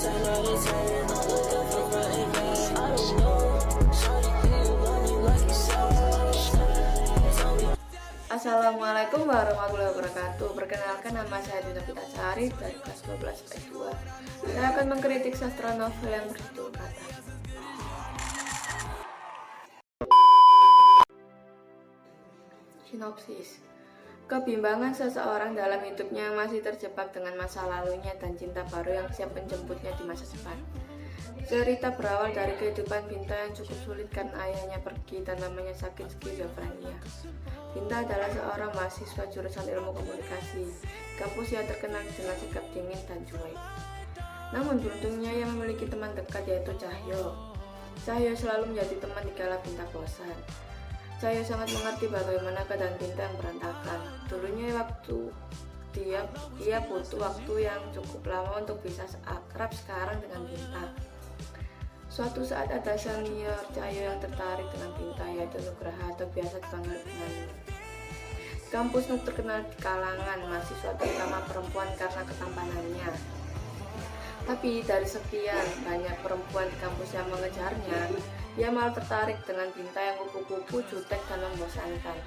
Assalamualaikum warahmatullahi wabarakatuh. Perkenalkan, nama saya Dina Pitasari dari kelas 12 IPS 2. Saya akan mengkritik sastra novel yang berjudul Kata. Sinopsis. Kebimbangan seseorang dalam hidupnya yang masih terjebak dengan masa lalunya dan cinta baru yang siap menjemputnya di masa depan. Cerita berawal dari kehidupan Binta yang cukup sulit karena ayahnya pergi dan namanya sakit skizofrenia. Binta adalah seorang mahasiswa jurusan ilmu komunikasi, kampus yang terkenal dengan sikap dingin dan cuek. Namun beruntungnya ia memiliki teman dekat yaitu Cahyo. Cahyo selalu menjadi teman dikala Binta bosan. Cahyo sangat mengerti bagaimana keadaan Binta yang berantakan. Dulunya ia butuh waktu yang cukup lama untuk bisa akrab sekarang dengan Binta. Suatu saat ada senior Cahyo yang tertarik dengan Binta, yaitu Nugraha atau biasa dipanggil dengan Nur. Kampus Nur terkenal di kalangan mahasiswa terutama perempuan karena ketampanannya. Tapi dari sekian banyak perempuan di kampus yang mengejarnya, ia malah tertarik dengan Binta yang kupu-kupu, jutek, dan membosankan.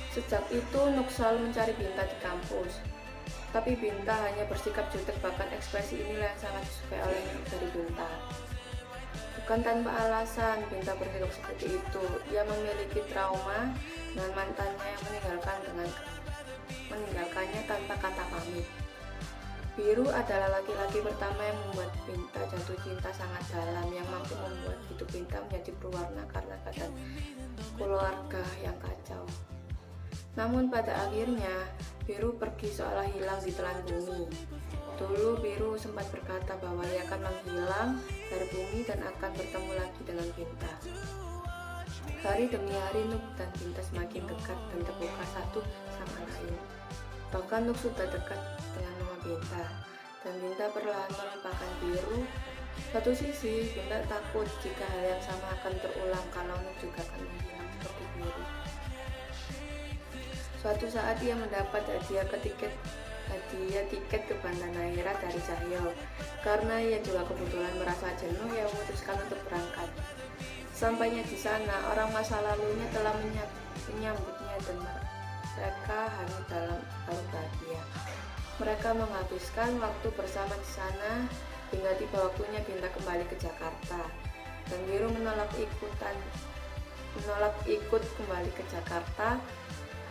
Sejak itu Nuk selalu mencari Binta di kampus. Tapi Binta hanya bersikap jutek, bahkan ekspresi inilah yang sangat disukai oleh Nuk dari Binta. Bukan tanpa alasan Binta bersikap seperti itu. Ia memiliki trauma dengan mantannya yang meninggalkannya tanpa kata pamit. Biru adalah laki-laki pertama yang membuat Binta jatuh cinta sangat dalam, yang mampu membuat hidup Binta menjadi berwarna karena keadaan keluarga yang kacau. Namun pada akhirnya Biru pergi seolah hilang di telan bumi. Dulu Biru sempat berkata bahwa ia akan menghilang dari bumi dan akan bertemu lagi dengan Binta. Hari demi hari Nuk dan Binta semakin dekat dan terbuka satu sama lain. Bahkan Nuk sudah dekat dengan mama Binta, dan Binta perlahan melupakan Biru. Satu sisi Binta takut jika hal yang sama akan terulang kalau Nuk juga akan menghilang seperti Biru. Suatu saat ia mendapat hadiah tiket ke Banda Neira dari Cahyo. Karena ia juga kebetulan merasa jenuh, ia memutuskan untuk berangkat. Sampainya di sana, orang masa lalunya telah menyambutnya dan mereka hanyut dalam haru bahagia. Mereka menghabiskan waktu bersama di sana hingga tiba waktunya Binta kembali ke Jakarta. Dan Biru menolak ikut kembali ke Jakarta.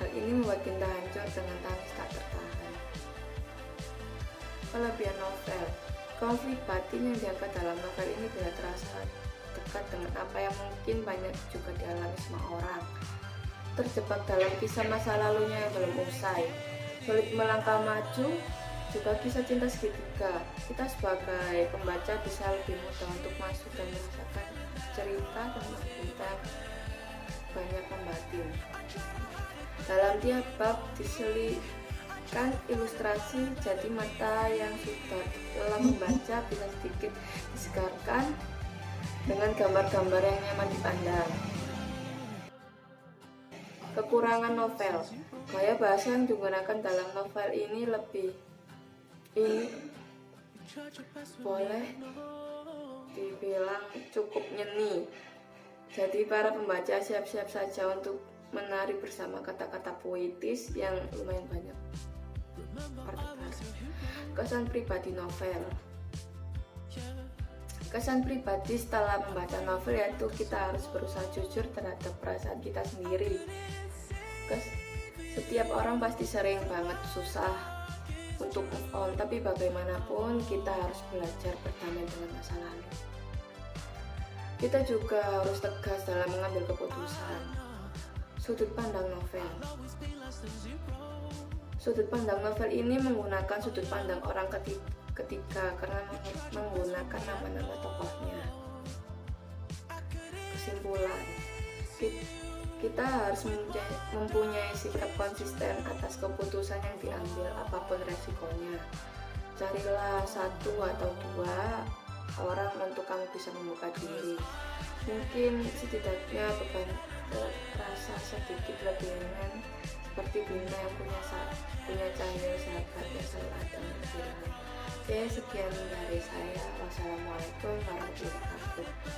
Hal ini membuat Binta hancur dengan tangis tak tertahan. Kelebihan novel. Konflik batin yang diangkat dalam novel ini bila terasa dekat dengan apa yang mungkin banyak juga dialami semua orang. Terjebak dalam kisah masa lalunya yang belum usai, sulit melangkah maju, juga kisah cinta segitiga. Kita sebagai pembaca bisa lebih mudah untuk masuk dan merasakan cerita tentang Binta banyak membatin. Dalam tiap bab diselipkan ilustrasi, jadi mata yang sudah telah membaca bisa sedikit disegarkan dengan gambar-gambar yang nyaman dipandang. Kekurangan novel. Gaya bahasa yang digunakan dalam novel ini boleh dibilang cukup nyeni. Jadi para pembaca siap-siap saja untuk menari bersama kata-kata puitis yang lumayan banyak. Kesan pribadi novel. Kesan pribadi setelah membaca novel yaitu kita harus berusaha jujur terhadap perasaan kita sendiri. Setiap orang pasti sering banget susah untuk move on, tapi bagaimanapun kita harus belajar berdamai dengan masa lalu. Kita juga harus tegas dalam mengambil keputusan. Sudut pandang novel. Sudut pandang novel ini menggunakan sudut pandang orang ketiga karena menggunakan nama-nama tokohnya. Kesimpulan, kita harus mempunyai sikap konsisten atas keputusan yang diambil apapun resikonya. Carilah satu atau dua orang untuk kamu bisa membuka diri. Mungkin setidaknya beban terasa sedikit lebih ringan, seperti Binta yang punya Cahyo, sahabat yang selalu ada di dirinya. Oke, sekian dari saya. Wassalamualaikum warahmatullahi wabarakatuh.